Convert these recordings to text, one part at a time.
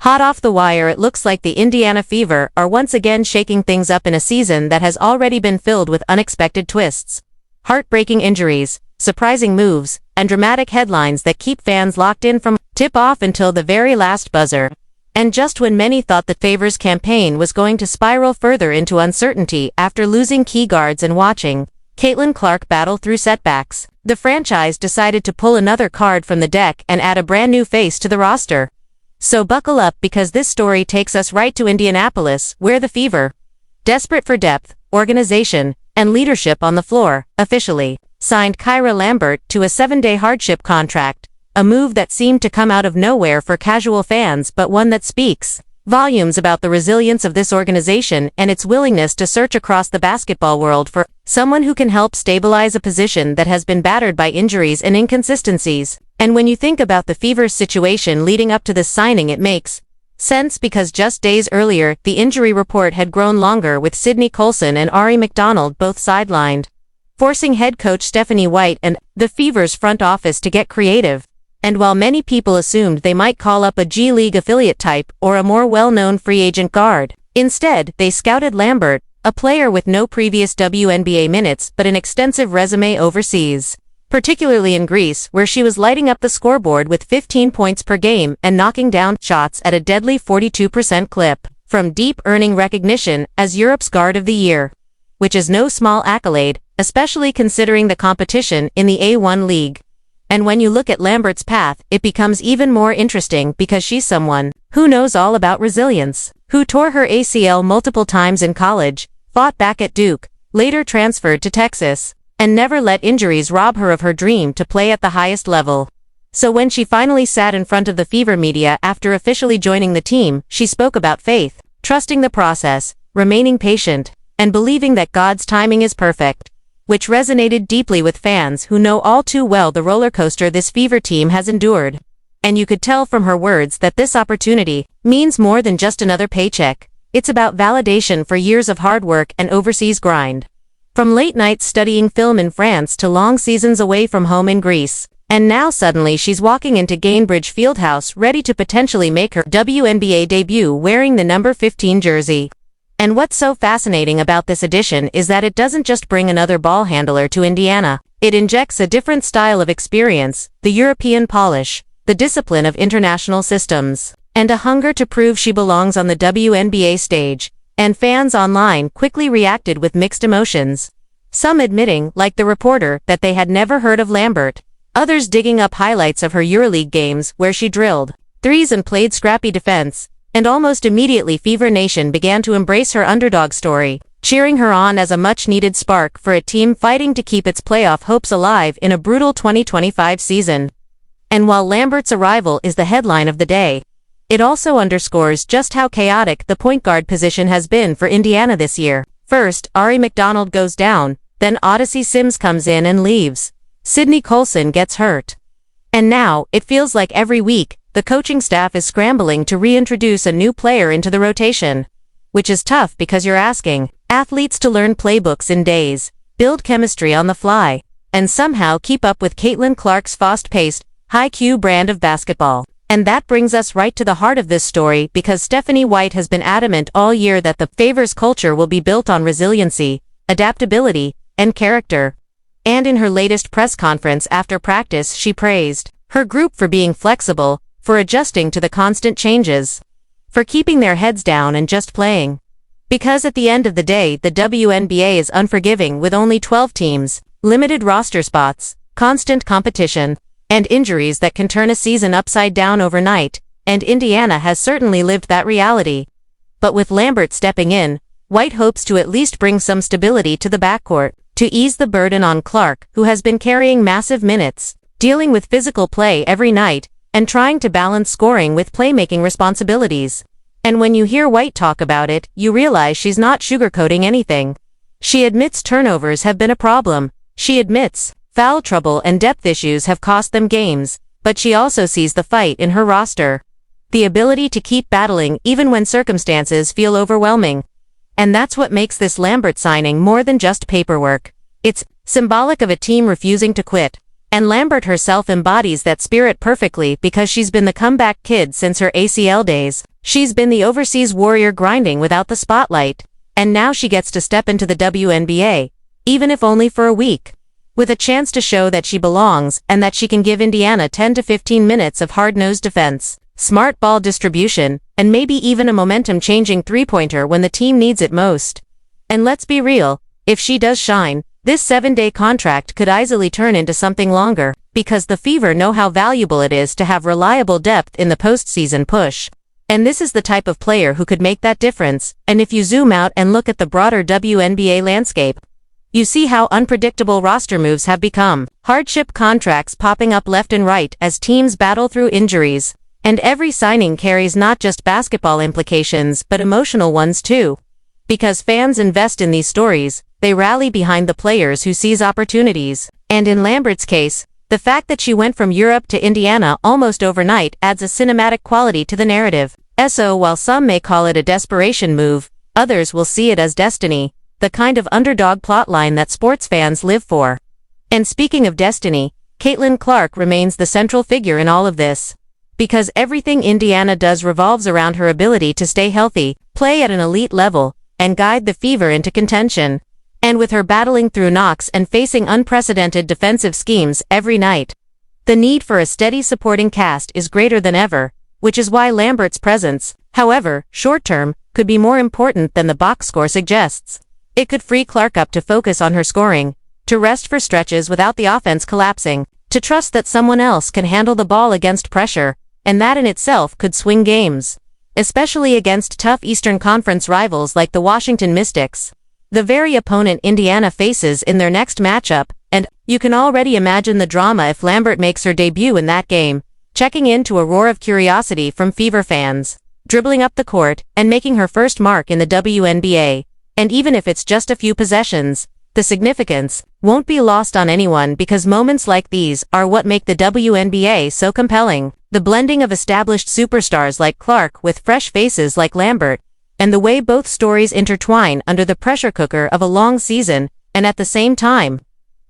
Hot off the wire, it looks like the Indiana Fever are once again shaking things up in a season that has already been filled with unexpected twists, heartbreaking injuries, surprising moves, and dramatic headlines that keep fans locked in from tip-off until the very last buzzer. And just when many thought the Fever's campaign was going to spiral further into uncertainty after losing key guards and watching Caitlin Clark battle through setbacks, the franchise decided to pull another card from the deck and add a brand new face to the roster. So buckle up, because this story takes us right to Indianapolis, where the Fever, desperate for depth, organization, and leadership on the floor, officially signed Kyra Lambert to a 7-day hardship contract, a move that seemed to come out of nowhere for casual fans, but one that speaks volumes about the resilience of this organization and its willingness to search across the basketball world for someone who can help stabilize a position that has been battered by injuries and inconsistencies. And when you think about the Fever's situation leading up to this signing, it makes sense, because just days earlier, the injury report had grown longer, with Sydney Colson and Ari McDonald both sidelined, forcing head coach Stephanie White and the Fever's front office to get creative. And while many people assumed they might call up a G League affiliate type or a more well-known free agent guard, instead, they scouted Lambert, a player with no previous WNBA minutes but an extensive resume overseas, particularly in Greece, where she was lighting up the scoreboard with 15 points per game and knocking down shots at a deadly 42% clip, from deep, earning recognition as Europe's Guard of the Year, which is no small accolade, especially considering the competition in the A1 League. And when you look at Lambert's path, it becomes even more interesting, because she's someone who knows all about resilience, who tore her ACL multiple times in college, fought back at Duke, later transferred to Texas, and never let injuries rob her of her dream to play at the highest level. So when she finally sat in front of the Fever media after officially joining the team, she spoke about faith, trusting the process, remaining patient, and believing that God's timing is perfect, which resonated deeply with fans who know all too well the roller coaster this Fever team has endured. And you could tell from her words that this opportunity means more than just another paycheck. It's about validation for years of hard work and overseas grind. From late nights studying film in France to long seasons away from home in Greece. And now suddenly she's walking into Gainbridge Fieldhouse ready to potentially make her WNBA debut wearing the number 15 jersey. And what's so fascinating about this addition is that it doesn't just bring another ball handler to Indiana. It injects a different style of experience, the European polish, the discipline of international systems, and a hunger to prove she belongs on the WNBA stage. And fans online quickly reacted with mixed emotions. Some admitting, like the reporter, that they had never heard of Lambert. Others digging up highlights of her EuroLeague games where she drilled threes and played scrappy defense. And almost immediately Fever Nation began to embrace her underdog story, cheering her on as a much-needed spark for a team fighting to keep its playoff hopes alive in a brutal 2025 season. And while Lambert's arrival is the headline of the day, it also underscores just how chaotic the point guard position has been for Indiana this year. First, Ari McDonald goes down, then Odyssey Sims comes in and leaves. Sydney Colson gets hurt. And now, it feels like every week, the coaching staff is scrambling to reintroduce a new player into the rotation. Which is tough, because you're asking athletes to learn playbooks in days, build chemistry on the fly, and somehow keep up with Caitlin Clark's fast-paced, high-Q brand of basketball. And that brings us right to the heart of this story, because Stephanie White has been adamant all year that the Fever's culture will be built on resiliency, adaptability, and character. And in her latest press conference after practice, she praised her group for being flexible, for adjusting to the constant changes, for keeping their heads down and just playing. Because at the end of the day, the WNBA is unforgiving, with only 12 teams, limited roster spots, constant competition, and injuries that can turn a season upside down overnight, and Indiana has certainly lived that reality. But with Lambert stepping in, White hopes to at least bring some stability to the backcourt, to ease the burden on Clark, who has been carrying massive minutes, dealing with physical play every night, and trying to balance scoring with playmaking responsibilities. And when you hear White talk about it, you realize she's not sugarcoating anything. She admits turnovers have been a problem. She admits foul trouble and depth issues have cost them games, but she also sees the fight in her roster. The ability to keep battling even when circumstances feel overwhelming. And that's what makes this Lambert signing more than just paperwork. It's symbolic of a team refusing to quit. And Lambert herself embodies that spirit perfectly, because she's been the comeback kid since her ACL days. She's been the overseas warrior grinding without the spotlight. And now she gets to step into the WNBA, even if only for a week, with a chance to show that she belongs and that she can give Indiana 10 to 15 minutes of hard-nosed defense, smart ball distribution, and maybe even a momentum-changing three-pointer when the team needs it most. And let's be real, if she does shine, this 7-day contract could easily turn into something longer, because the Fever know how valuable it is to have reliable depth in the postseason push. And this is the type of player who could make that difference, and if you zoom out and look at the broader WNBA landscape, you see how unpredictable roster moves have become. Hardship contracts popping up left and right as teams battle through injuries. And every signing carries not just basketball implications but emotional ones too. Because fans invest in these stories, they rally behind the players who seize opportunities. And in Lambert's case, the fact that she went from Europe to Indiana almost overnight adds a cinematic quality to the narrative. So while some may call it a desperation move, others will see it as destiny, the kind of underdog plotline that sports fans live for. And speaking of destiny, Caitlin Clark remains the central figure in all of this. Because everything Indiana does revolves around her ability to stay healthy, play at an elite level, and guide the Fever into contention. And with her battling through knocks and facing unprecedented defensive schemes every night, the need for a steady supporting cast is greater than ever, which is why Lambert's presence, however short-term, could be more important than the box score suggests. It could free Clark up to focus on her scoring, to rest for stretches without the offense collapsing, to trust that someone else can handle the ball against pressure, and that in itself could swing games, especially against tough Eastern Conference rivals like the Washington Mystics, the very opponent Indiana faces in their next matchup, and you can already imagine the drama if Lambert makes her debut in that game, checking in to a roar of curiosity from Fever fans, dribbling up the court, and making her first mark in the WNBA. And even if it's just a few possessions, the significance won't be lost on anyone because moments like these are what make the WNBA so compelling. The blending of established superstars like Clark with fresh faces like Lambert, and the way both stories intertwine under the pressure cooker of a long season, and at the same time,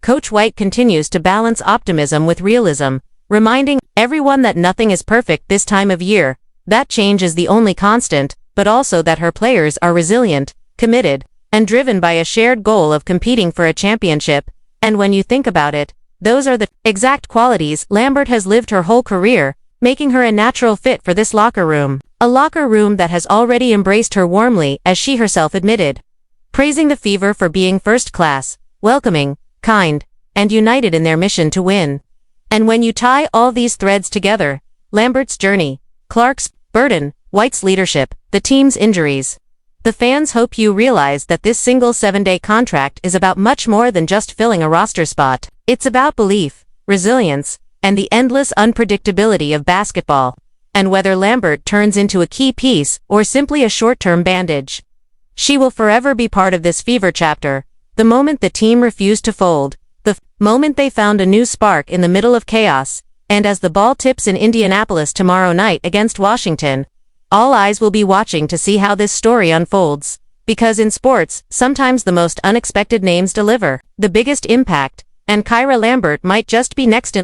Coach White continues to balance optimism with realism, reminding everyone that nothing is perfect this time of year, that change is the only constant, but also that her players are resilient, committed, and driven by a shared goal of competing for a championship. And when you think about it, those are the exact qualities Lambert has lived her whole career, making her a natural fit for this locker room. A locker room that has already embraced her warmly, as she herself admitted, praising the Fever for being first class, welcoming, kind, and united in their mission to win. And when you tie all these threads together, Lambert's journey, Clark's burden, White's leadership, the team's injuries, the fans hope you realize that this single 7-day contract is about much more than just filling a roster spot. It's about belief, resilience, and the endless unpredictability of basketball. And whether Lambert turns into a key piece or simply a short-term bandage, she will forever be part of this Fever chapter. The moment the team refused to fold, the moment they found a new spark in the middle of chaos, and as the ball tips in Indianapolis tomorrow night against Washington, all eyes will be watching to see how this story unfolds. Because in sports, sometimes the most unexpected names deliver the biggest impact, and Kyra Lambert might just be next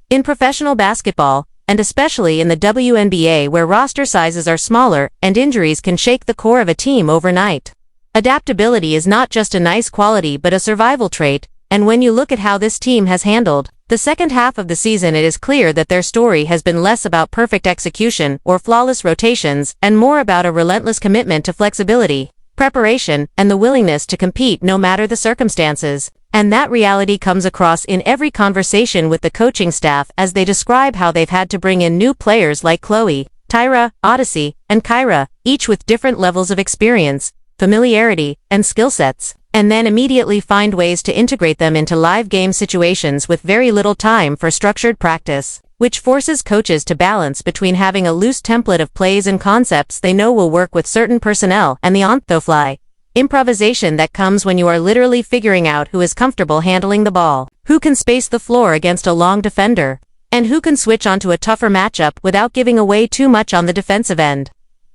in professional basketball, and especially in the WNBA where roster sizes are smaller and injuries can shake the core of a team overnight. Adaptability is not just a nice quality but a survival trait, and when you look at how this team has handled the second half of the season, it is clear that their story has been less about perfect execution or flawless rotations and more about a relentless commitment to flexibility, preparation, and the willingness to compete no matter the circumstances. And that reality comes across in every conversation with the coaching staff as they describe how they've had to bring in new players like Chloe, Tyra, Odyssey, and Kyra, each with different levels of experience, familiarity, and skill sets, and then immediately find ways to integrate them into live game situations with very little time for structured practice, which forces coaches to balance between having a loose template of plays and concepts they know will work with certain personnel and the on-the-fly improvisation that comes when you are literally figuring out who is comfortable handling the ball, who can space the floor against a long defender, and who can switch onto a tougher matchup without giving away too much on the defensive end.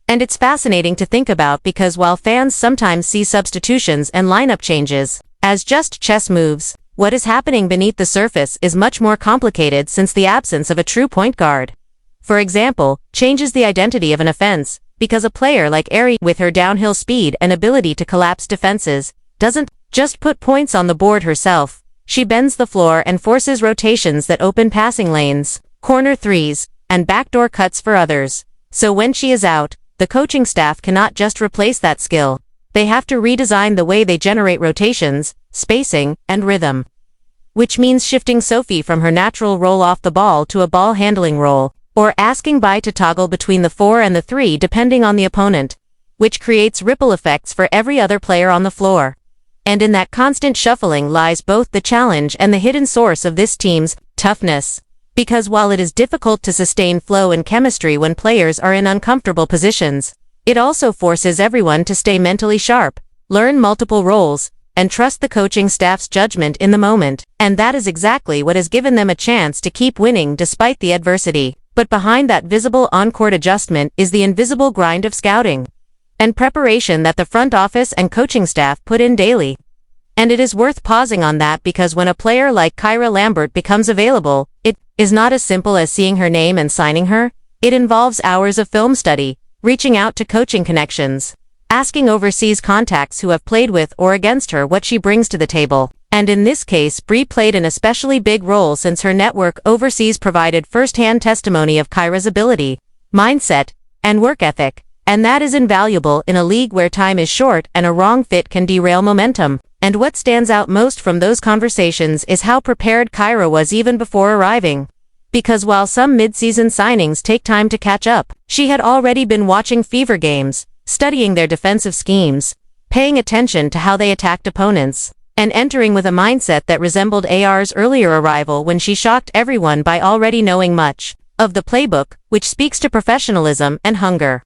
And it's fascinating to think about because while fans sometimes see substitutions and lineup changes, As just chess moves, what is happening beneath the surface is much more complicated since the absence of a true point guard. For example, changes the identity of an offense, because a player like Ari, with her downhill speed and ability to collapse defenses, doesn't just put points on the board herself. She bends the floor and forces rotations that open passing lanes, corner threes, and backdoor cuts for others. So when she is out, the coaching staff cannot just replace that skill. They have to redesign the way they generate rotations, spacing, and rhythm. Which means shifting Sophie from her natural role off the ball to a ball handling role, or asking Bai to toggle between the 4 and the 3 depending on the opponent, which creates ripple effects for every other player on the floor. And in that constant shuffling lies both the challenge and the hidden source of this team's toughness. Because while it is difficult to sustain flow and chemistry when players are in uncomfortable positions, it also forces everyone to stay mentally sharp, learn multiple roles, and trust the coaching staff's judgment in the moment. And that is exactly what has given them a chance to keep winning despite the adversity. But behind that visible on-court adjustment is the invisible grind of scouting and preparation that the front office and coaching staff put in daily. And it is worth pausing on that because when a player like Kyra Lambert becomes available, it is not as simple as seeing her name and signing her. It involves hours of film study, reaching out to coaching connections, asking overseas contacts who have played with or against her what she brings to the table. And in this case, Bree played an especially big role since her network overseas provided first-hand testimony of Kyra's ability, mindset, and work ethic. And that is invaluable in a league where time is short and a wrong fit can derail momentum. And what stands out most from those conversations is how prepared Kyra was even before arriving. Because while some mid-season signings take time to catch up, she had already been watching Fever games, studying their defensive schemes, paying attention to how they attacked opponents, and entering with a mindset that resembled AR's earlier arrival when she shocked everyone by already knowing much of the playbook, which speaks to professionalism and hunger.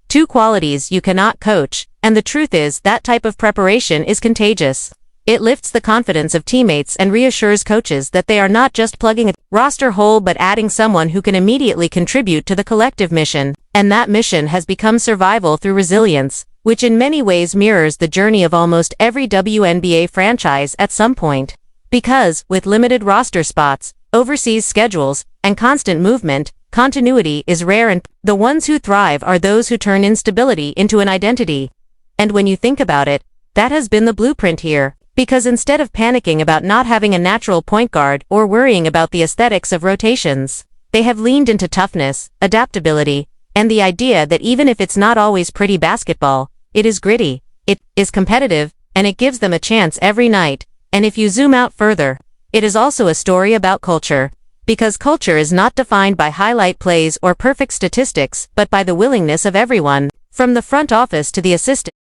Two qualities you cannot coach, and the truth is that type of preparation is contagious. It lifts the confidence of teammates and reassures coaches that they are not just plugging a roster hole but adding someone who can immediately contribute to the collective mission. And that mission has become survival through resilience, which in many ways mirrors the journey of almost every WNBA franchise at some point. Because, with limited roster spots, overseas schedules, and constant movement, continuity is rare, and the ones who thrive are those who turn instability into an identity. And when you think about it, that has been the blueprint here. Because instead of panicking about not having a natural point guard or worrying about the aesthetics of rotations, they have leaned into toughness, adaptability, and the idea that even if it's not always pretty basketball, it is gritty, it is competitive, and it gives them a chance every night. And if you zoom out further, it is also a story about culture. Because culture is not defined by highlight plays or perfect statistics, but by the willingness of everyone, from the front office to the assistant.